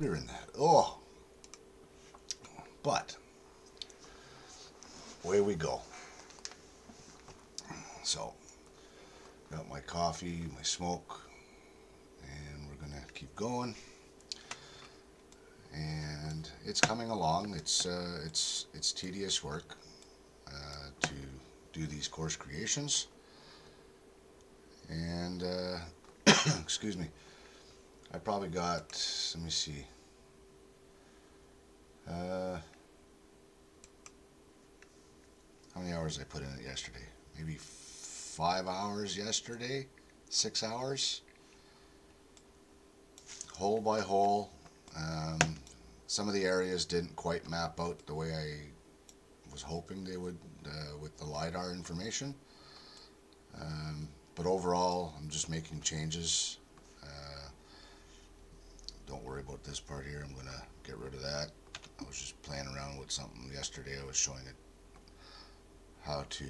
You're in that. Oh, but away we go. So, got my coffee, my smoke, and we're gonna keep going. And it's coming along. It's tedious work to do these course creations. And excuse me, I probably got. Let me see. Uh, how many hours I put in it yesterday? Maybe 5 hours yesterday, 6 hours, hole by hole. Um, some of the areas didn't quite map out the way I was hoping they would with the LiDAR information. But overall, I'm just making changes. Don't worry about this part here. I'm going to get rid of that. I was just playing around with something yesterday. I was showing it how to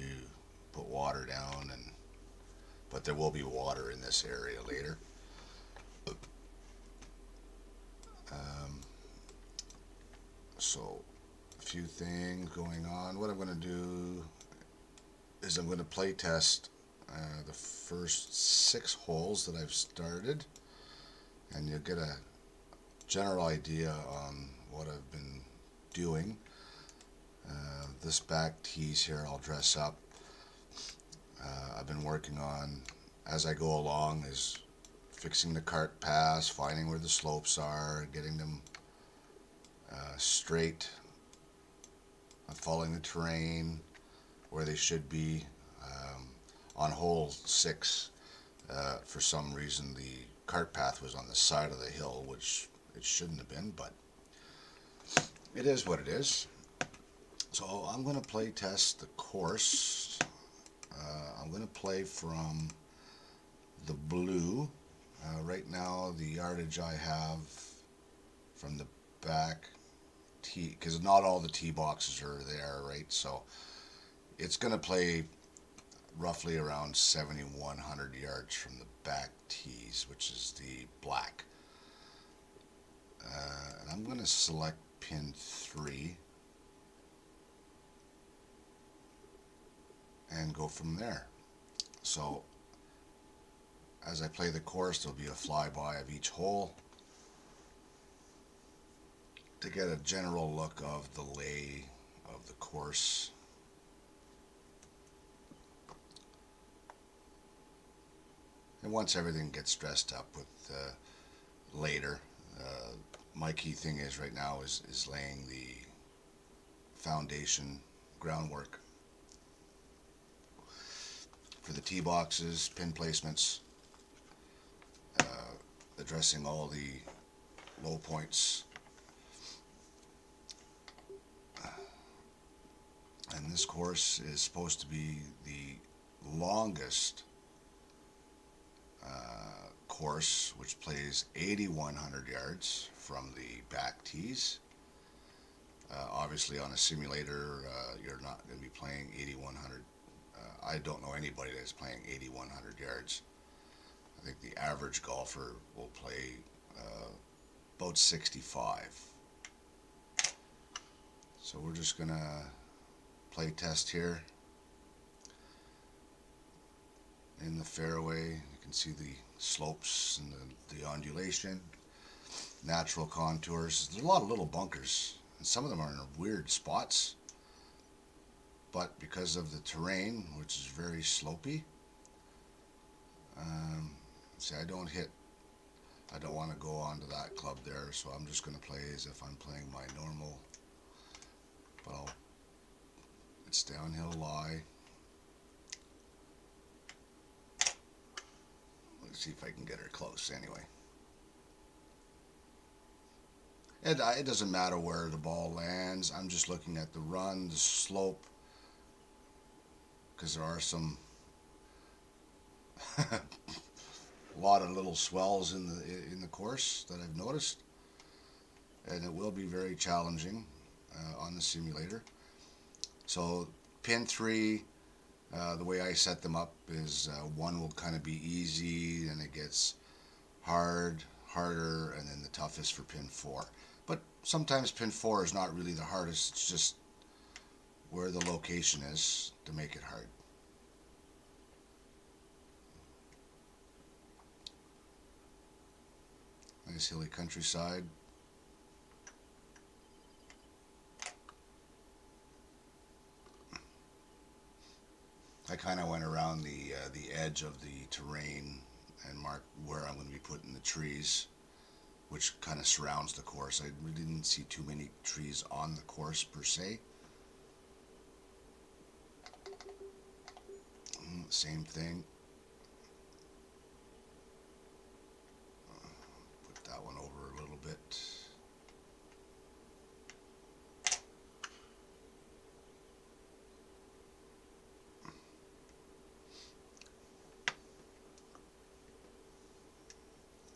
put water down, but there will be water in this area later. Um, so a few things going on. What I'm going to do is I'm going to play test the first 6 holes that I've started, and you'll get a general idea on what I've been doing. This back tees here I'll dress up. I've been working on, as I go along, is fixing the cart paths, finding where the slopes are, getting them straight, following the terrain where they should be. On hole 6, for some reason the cart path was on the side of the hill, which it shouldn't have been, but it is what it is. So I'm going to play test the course. I'm going to play from the blue. Right now the yardage I have from the back tee, because not all the tee boxes are there, right? So it's going to play roughly around 7,100 yards from the back tees, which is the black. And I'm going to select pin 3 and go from there. So as I play the course, there'll be a flyby of each hole to get a general look of the lay of the course. And once everything gets dressed up with later, my key thing is right now is laying the foundation groundwork for the tee boxes, pin placements, addressing all the low points. And this course is supposed to be the longest course, which plays 8,100 yards from the back tees. Obviously, on a simulator, you're not going to be playing 8,100. I don't know anybody that's playing 8,100 yards. I think the average golfer will play about 65. So we're just going to play test here. In the fairway, you can see the slopes and the undulation, natural contours. There's a lot of little bunkers, and some of them are in weird spots. But because of the terrain, which is very slopey, see, I don't want to go onto that club there, so I'm just going to play as if I'm playing my normal, but it's downhill lie. Let's see if I can get her close anyway. It doesn't matter where the ball lands. I'm just looking at the run, the slope, because there are some a lot of little swells in the course that I've noticed, and it will be very challenging on the simulator. So pin 3, the way I set them up is 1 will kind of be easy, and it gets hard, harder, and then the toughest for pin 4. But sometimes pin 4 is not really the hardest, it's just where the location is to make it hard. Nice hilly countryside. I kind of went around the edge of the terrain and marked where I'm going to be putting the trees, which kind of surrounds the course. I really didn't see too many trees on the course per se. Same thing. Put that one over a little bit.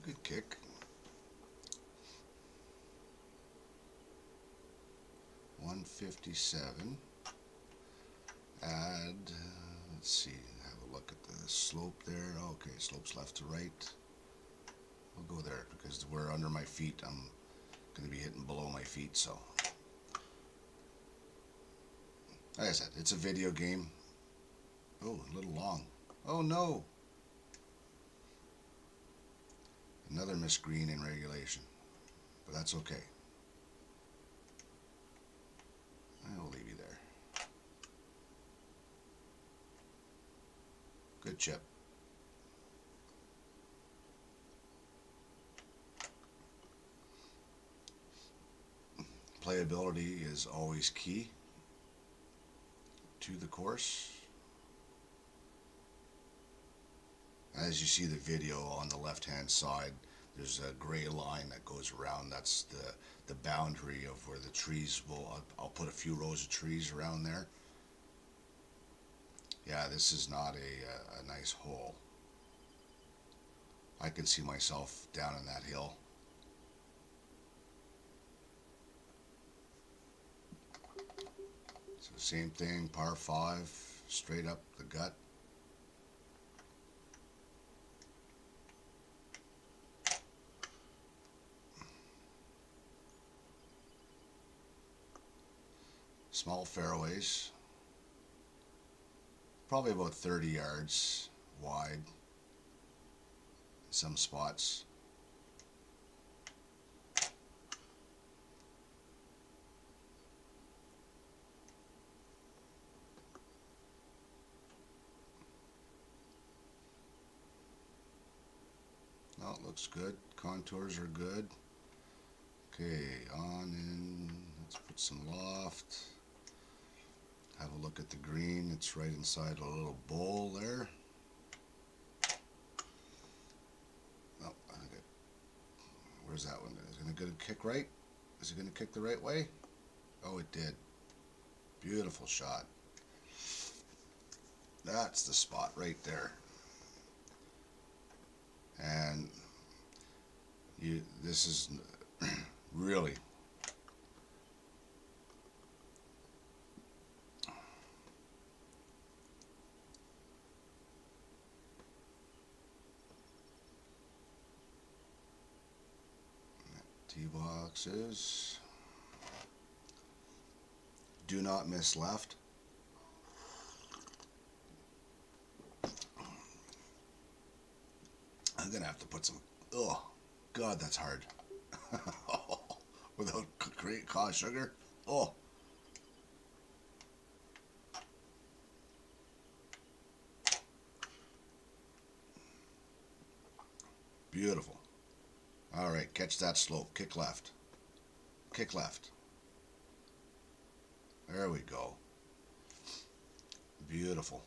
Good kick. 157. Add, let's see, have a look at the slope there. Okay, slope's left to right. We'll go there because we're under my feet. I'm going to be hitting below my feet, so. Like I said, it's a video game. Oh, a little long. Oh no! Another missed green in regulation, but that's okay. I'll leave you there. Good chip. Playability is always key to the course. As you see the video on the left hand side, there's a gray line that goes around. That's the boundary of where the trees will, I'll put a few rows of trees around there. Yeah, this is not a nice hole. I can see myself down in that hill. So same thing, par 5, straight up the gut. Small fairways, probably about 30 yards wide in some spots. No, it looks good. Contours are good. Okay, on in. Let's put some loft. Have a look at the green. It's right inside a little bowl there. Oh, I think where's that one? Is it going to kick right? Is it going to kick the right way? Oh, it did. Beautiful shot. That's the spot right there. And this is really tee boxes. Do not miss left. I'm gonna have to put some. Oh, God, that's hard. Without great caused sugar. Oh. Beautiful. All right, catch that slope. Kick left. Kick left. There we go. Beautiful.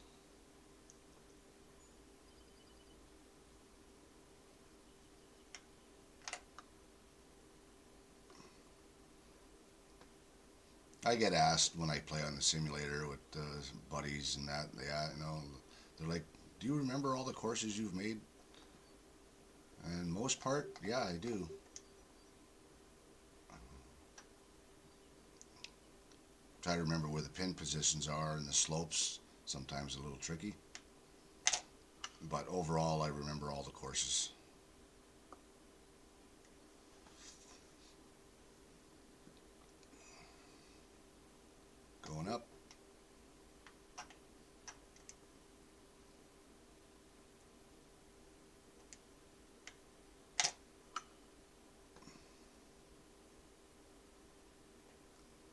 I get asked when I play on the simulator with buddies and that, they're like, do you remember all the courses you've made? And most part, yeah, I do. Try to remember where the pin positions are and the slopes, sometimes a little tricky. But overall, I remember all the courses.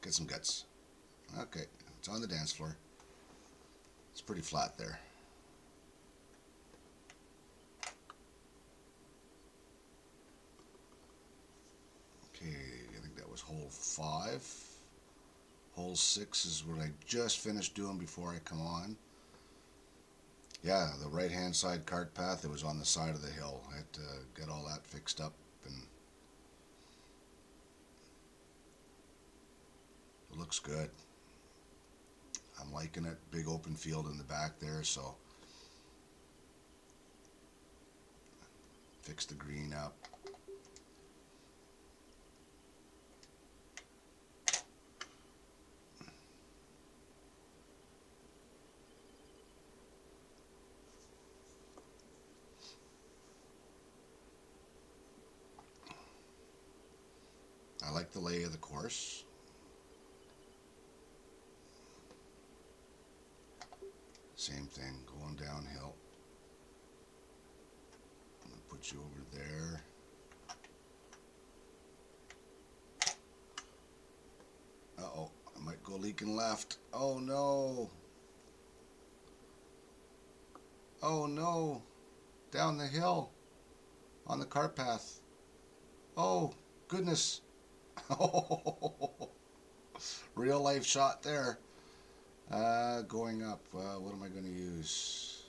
Get some guts. Okay, it's on the dance floor. It's pretty flat there. Okay, I think that was hole 5. Hole 6 is what I just finished doing before I come on. Yeah, the right hand side cart path, it was on the side of the hill. I had to get all that fixed up, and it looks good. I'm liking it. Big open field in the back there, so fix the green up. I like the lay of the course. Same thing, going downhill. I'm going to put you over there. Uh-oh, I might go leaking left. Oh no. Oh no. Down the hill. On the cart path. Oh, goodness. Real life shot there. Going up. What am I going to use?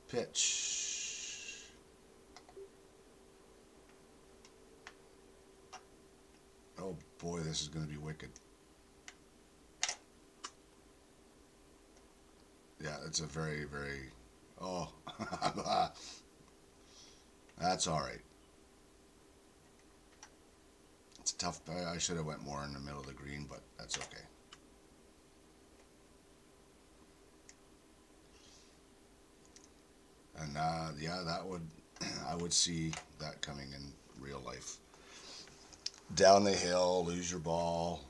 Pitch. Oh boy, this is going to be wicked. Yeah, it's a very, very... Oh, that's all right. It's tough. I should have went more in the middle of the green, but that's okay. And yeah, that would I would see that coming in real life. Down the hill, lose your ball,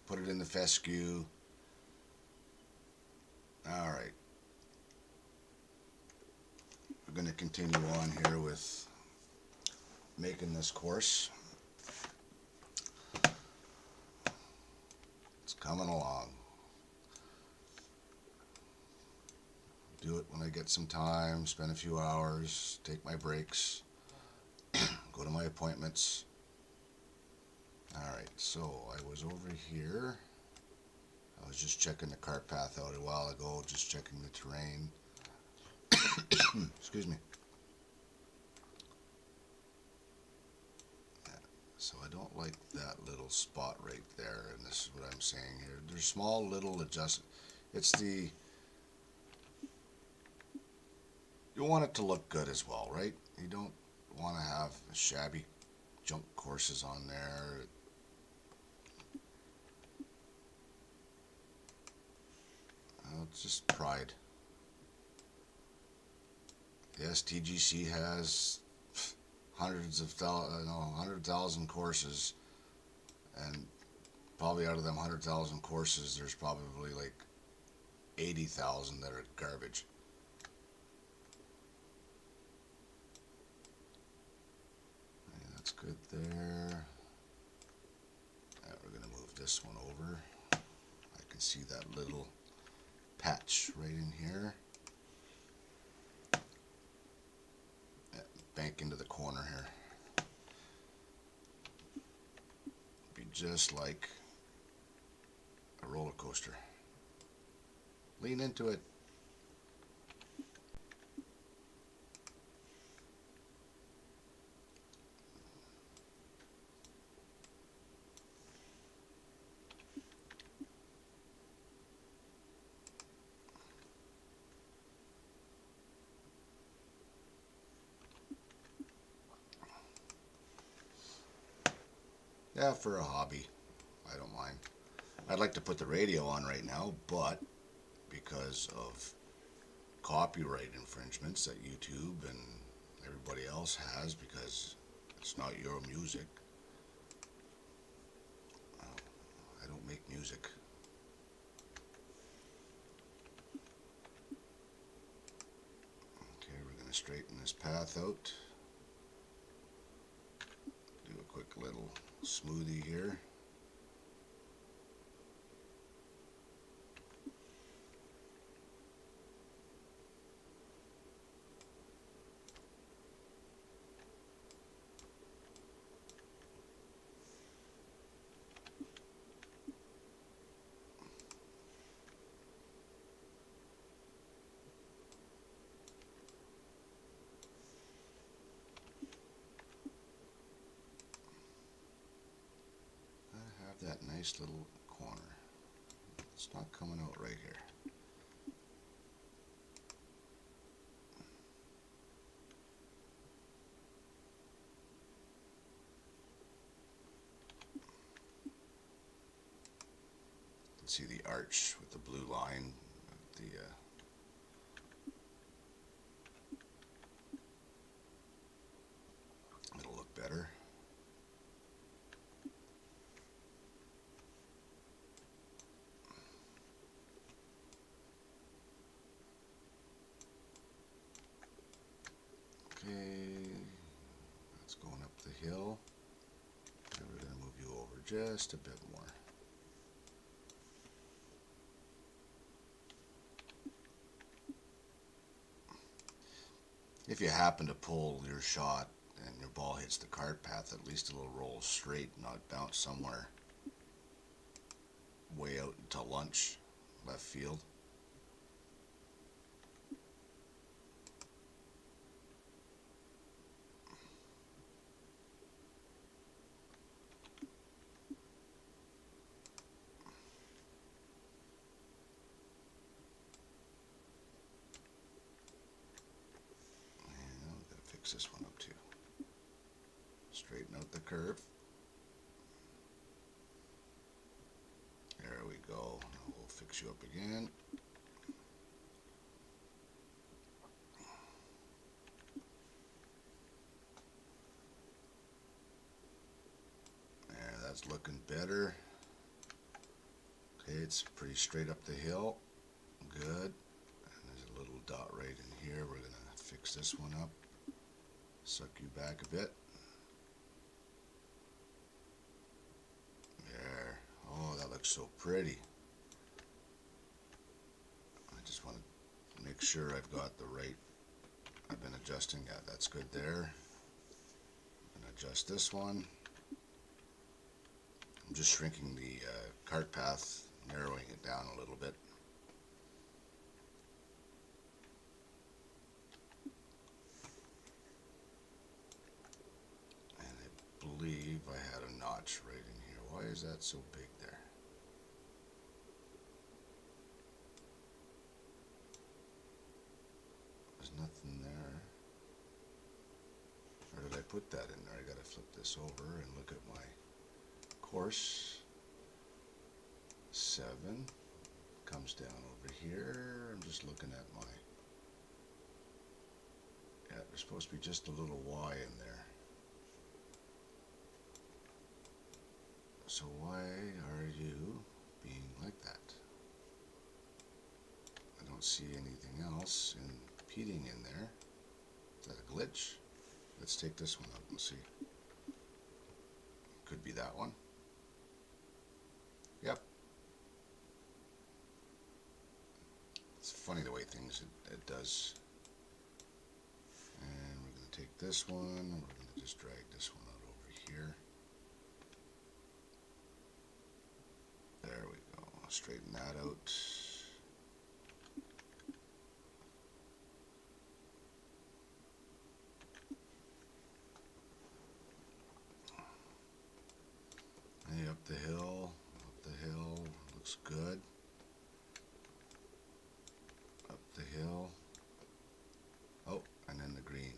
put it in the fescue. All right. We're going to continue on here with making this course. It's coming along. Do it when I get some time, spend a few hours, take my breaks, go to my appointments. Alright, so I was over here. I was just checking the cart path out a while ago, just checking the terrain. Excuse me. So I don't like that little spot right there, and this is what I'm saying here. There's small little adjustments. It's the... You want it to look good as well, right? You don't want to have shabby junk courses on there. It's just pride. Yes, TGC has hundreds of 100,000 courses, and probably out of them 100,000 courses, there's probably like 80,000 that are garbage. Okay, that's good there. Now we're going to move this one over. I can see that little patch right in here. Bank into the corner here. Be just like a roller coaster. Lean into it. Yeah, for a hobby, I don't mind. I'd like to put the radio on right now, but because of copyright infringements that YouTube and everybody else has, because it's not your music, I don't make music. Okay, we're going to straighten this path out. Do a quick little smoothie here. have that nice little corner. It's not coming out right here. You can see the arch with the blue line. It'll look better. Okay, that's going up the hill. And we're going to move you over just a bit more. If you happen to pull your shot and your ball hits the cart path, at least it'll roll straight, not bounce somewhere way out into lunch, left field. And we've got to fix this one up too. Straighten out the curve. There we go. Now we'll fix you up again. There, that's looking better. Okay, it's pretty straight up the hill. Good. And there's a little dot right in here. We're going to fix this one up. Suck you back a bit. There. Oh, that looks so pretty. I just want to make sure I've got the right. I've been adjusting. Yeah, that's good there. I'm going to adjust this one. I'm just shrinking the cart path, narrowing it down a little bit. And I believe I had a notch right in here. Why is that so big there? There's nothing there. Or did I put that in there? I gotta flip this over and look at my course. 7 comes down over here. I'm just looking at my, yeah, there's supposed to be just a little Y in there. So why are you being like that? I don't see anything else impeding in there. Is that a glitch? Let's take this one up and see. Could be that one. Yep. It's funny the way things it does. And we're going to take this one and we're going to just drag this one out over here. There we go. I'll straighten that out. Hey, up the hill, looks good. Up the hill. Oh, and then the green.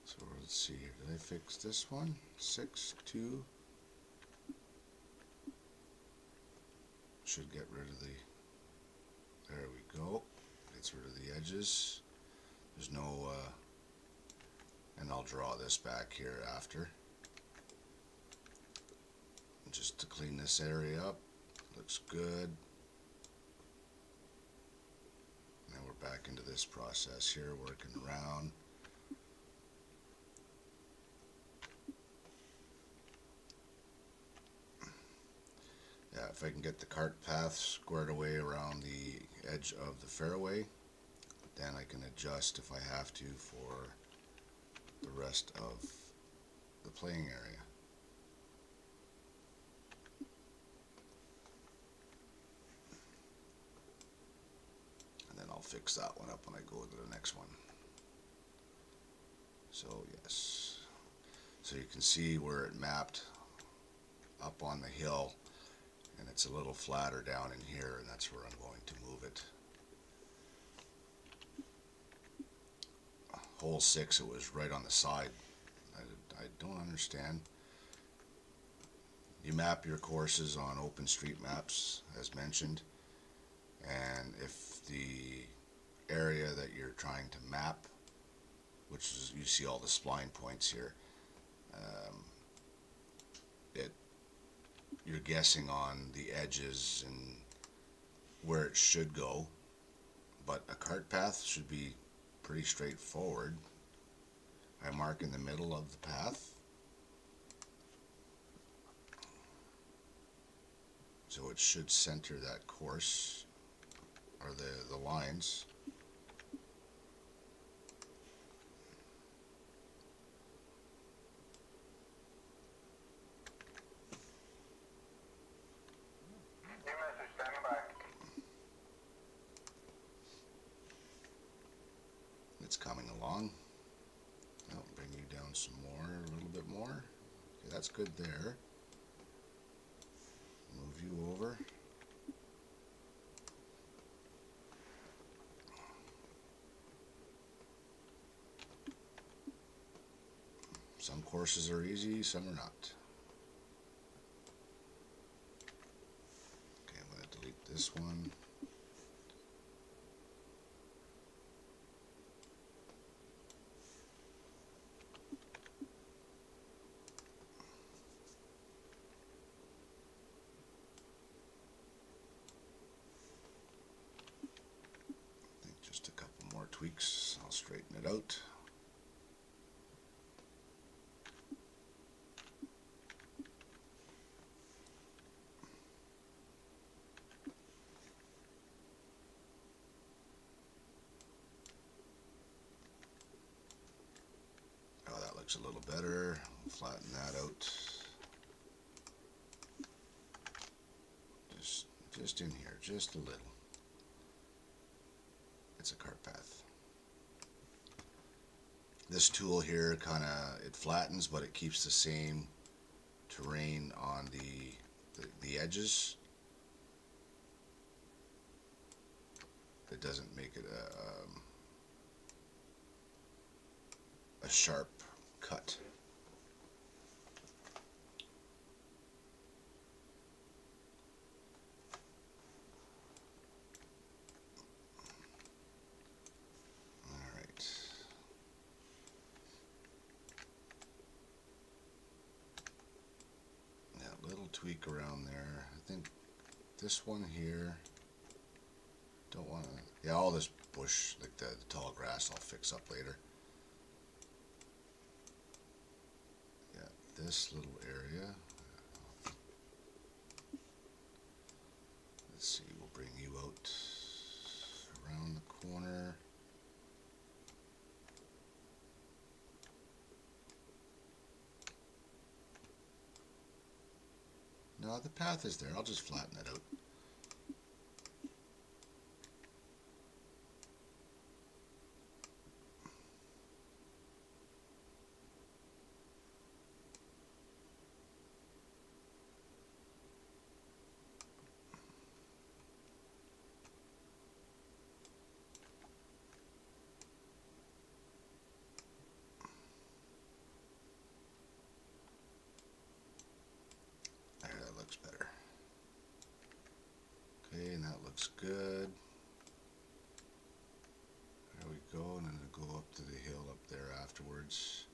So let's see here. Did I fix this one? 6, 2. Should get rid of the, there we go. Gets rid of the edges. There's no, and I'll draw this back here after. Just to clean this area up. Looks good. Now we're back into this process here, working around. Yeah, if I can get the cart path squared away around the edge of the fairway, then I can adjust if I have to for the rest of the playing area. And then I'll fix that one up when I go to the next one. So yes, so you can see where it mapped up on the hill, and it's a little flatter down in here, and that's where I'm going to move it. Hole 6, it was right on the side. I don't understand. You map your courses on OpenStreetMaps, as mentioned, and if the area that you're trying to map, which is, you see all the spline points here, you're guessing on the edges and where it should go, but a cart path should be pretty straightforward. I mark in the middle of the path, so it should center that course, or the lines. It's coming along. I'll bring you down some more, a little bit more. Okay, that's good there. Move you over. Some courses are easy, some are not. Okay, I'm going to delete this one. I think just a couple more tweaks, I'll straighten it out. Oh, that looks a little better. I'll flatten that out. Just in here, just a little. It's a cart path. This tool here it flattens, but it keeps the same terrain on the edges. It doesn't make it a sharp cut. Alright. That little tweak around there. I think this one here, don't want to, yeah, all this bush, like the tall grass, I'll fix up later. Yeah, this little area, let's see, we'll bring you out around the corner. No, the path is there, I'll just flatten it out. Better. Okay, and that looks good. There we go, and then I'll go up to the hill up there afterwards,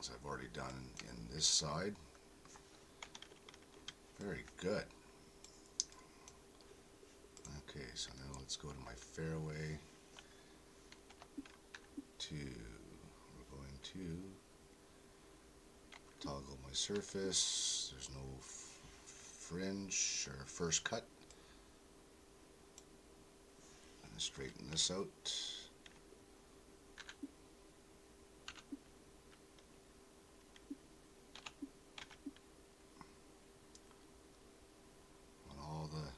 as I've already done in this side. Very good. Okay, so now let's go to my fairway. We're going to toggle my surface. There's no fringe or first cut. I'm going to straighten this out. Want all the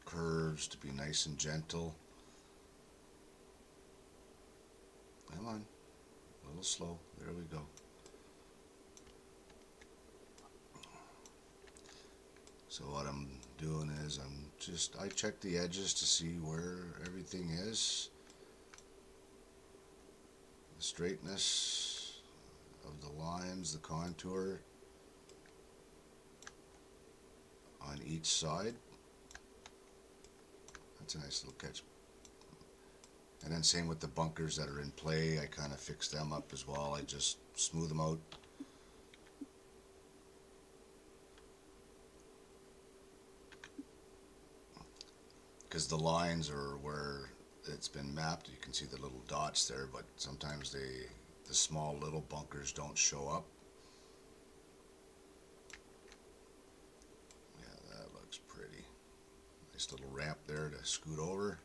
curves to be nice and gentle. Come on, a little slow. There we go. So what I'm doing is I check the edges to see where everything is, the straightness of the lines, the contour on each side. That's a nice little catch. And then same with the bunkers that are in play, I kind of fix them up as well. I just smooth them out. Because the lines are where it's been mapped, you can see the little dots there, but sometimes the small little bunkers don't show up. Yeah, that looks pretty. Nice little ramp there to scoot over.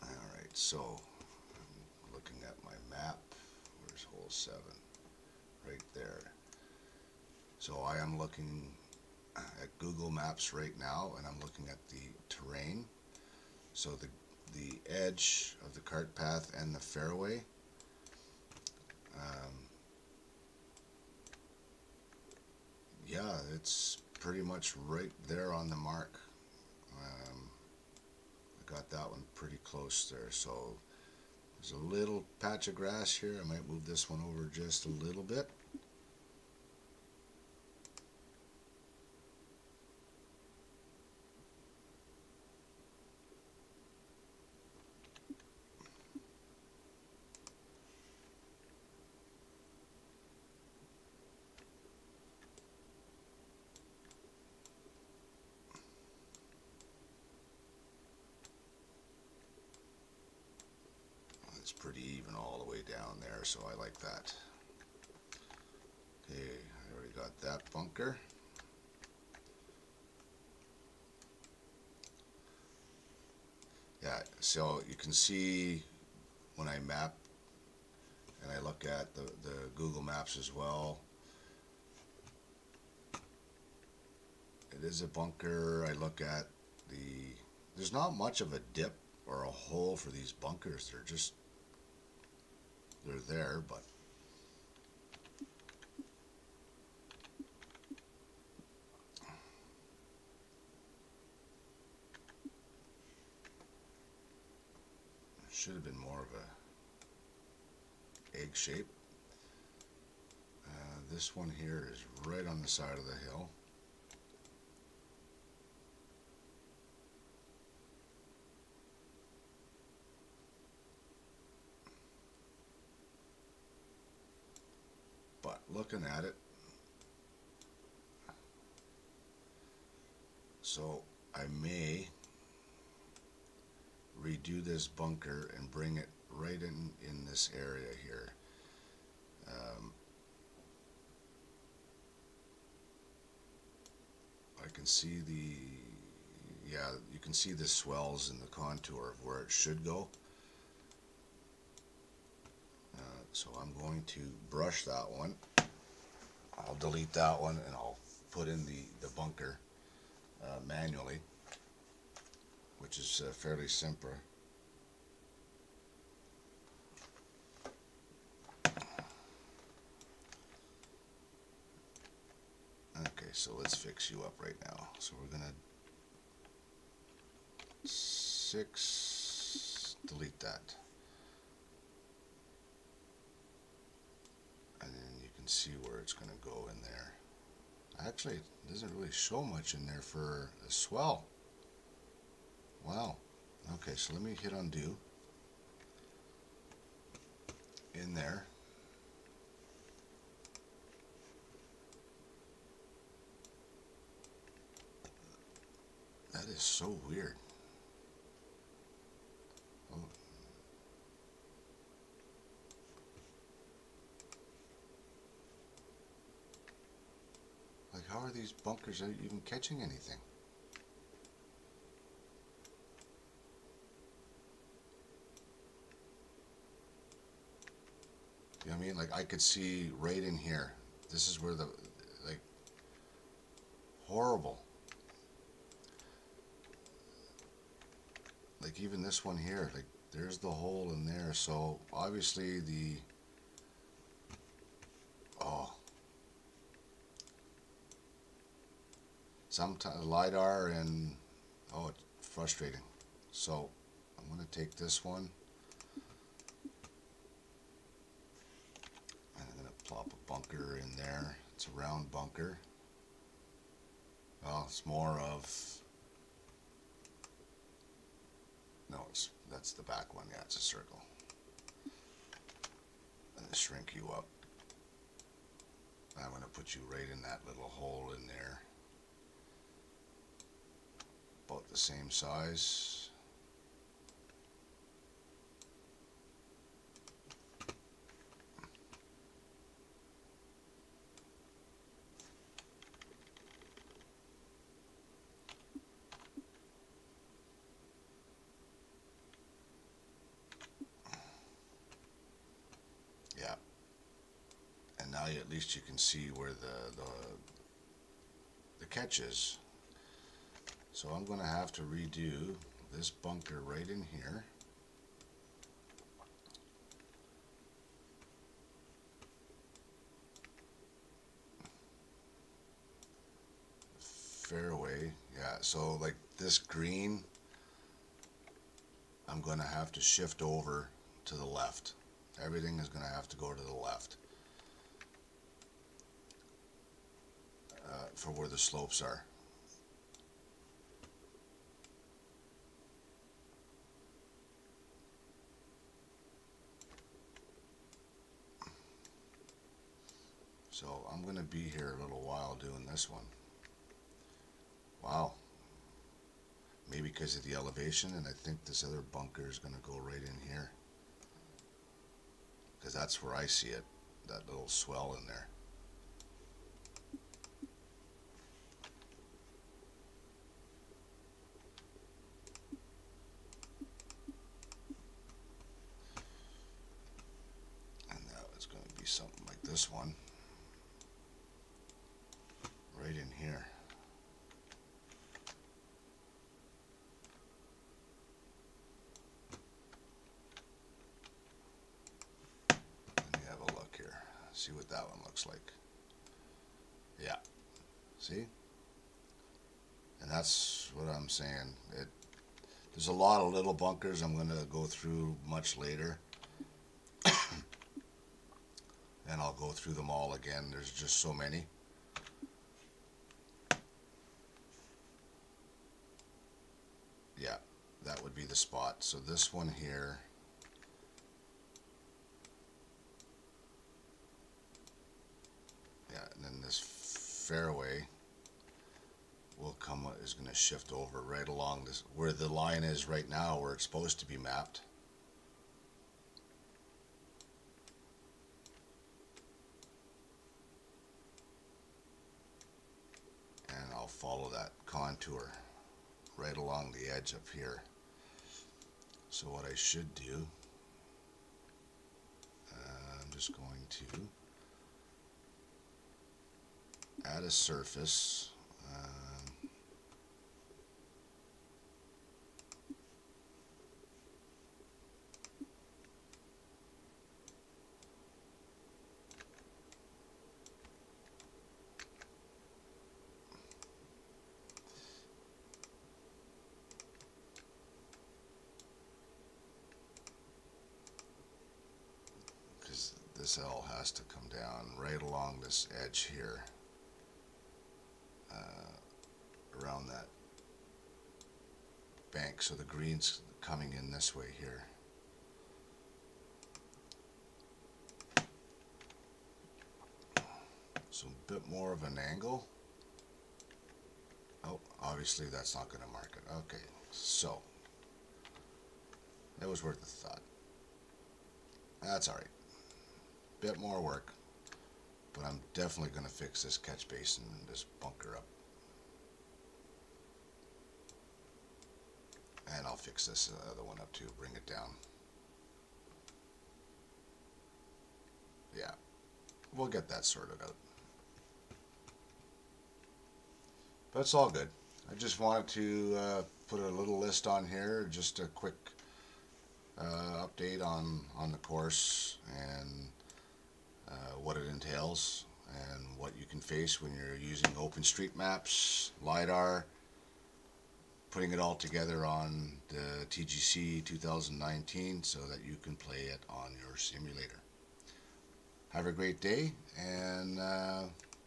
Alright, so I'm looking at my map. Where's hole 7? Right there. So I am looking at Google Maps right now, and I'm looking at the terrain. So the edge of the cart path and the fairway, yeah, it's pretty much right there on the mark. I got that one pretty close there. So there's a little patch of grass here. I might move this one over just a little bit. It's pretty even all the way down there, so I like that. Okay, I already got that bunker. Yeah, so you can see when I map and I look at the Google Maps as well, it is a bunker. I look at there's not much of a dip or a hole for these bunkers. They're there, but it should have been more of a egg shape. This one here is right on the side of the hill. But looking at it, so I may redo this bunker and bring it right in this area here. I can see you can see the swells in the contour of where it should go. So I'm going to brush that one. I'll delete that one and I'll put in the bunker manually, which is fairly simple. Okay, so let's fix you up right now. So we're gonna 6, delete that. And then you can see where it's gonna go in there. Actually, it doesn't really show much in there for a swell. Wow. Okay, so let me hit undo. In there. That is so weird. Oh. Like, how are these bunkers even catching anything? You know what I mean? Like, I could see right in here. This is where like, horrible. like even this one here, like there's the hole in there. So obviously oh, sometimes LiDAR and, oh, it's frustrating. So I'm going to take this one and I'm going to plop a bunker in there. It's a round bunker. Well, it's more of, no, that's the back one. Yeah, it's a circle. And shrink you up. I'm going to put you right in that little hole in there. About the same size. Yeah. And now at least you can see where the catch is. So I'm going to have to redo this bunker right in here. Fairway, yeah, so like this green, I'm going to have to shift over to the left. Everything is going to have to go to the left for where the slopes are. So I'm going to be here a little while doing this one. Wow. Maybe because of the elevation, and I think this other bunker is going to go right in here. Because that's where I see it, that little swell in there. And now it's going to be something like this one. Right in here. Let me have a look here. See what that one looks like. Yeah. See? And that's what I'm saying. There's a lot of little bunkers I'm going to go through much later. And I'll go through them all again. There's just so many. Yeah, that would be the spot. So this one here. Yeah, and then this fairway will come, is going to shift over right along this, where the line is right now, where it's supposed to be mapped. And I'll follow that contour right along the edge up here. So what I should do, I'm just going to add a surface. Because this L has to come down right along this edge here, around that bank, so the green's coming in this way here. So a bit more of an angle. Oh, obviously that's not going to mark it. Okay, so it was worth the thought. That's alright. Bit more work, but I'm definitely going to fix this catch basin and this bunker up. And I'll fix this other one up too, bring it down. Yeah, we'll get that sorted out. But it's all good. I just wanted to put a little list on here, just a quick update on the course and what it entails and what you can face when you're using OpenStreetMaps, LiDAR, putting it all together on the TGC 2019 so that you can play it on your simulator. Have a great day, and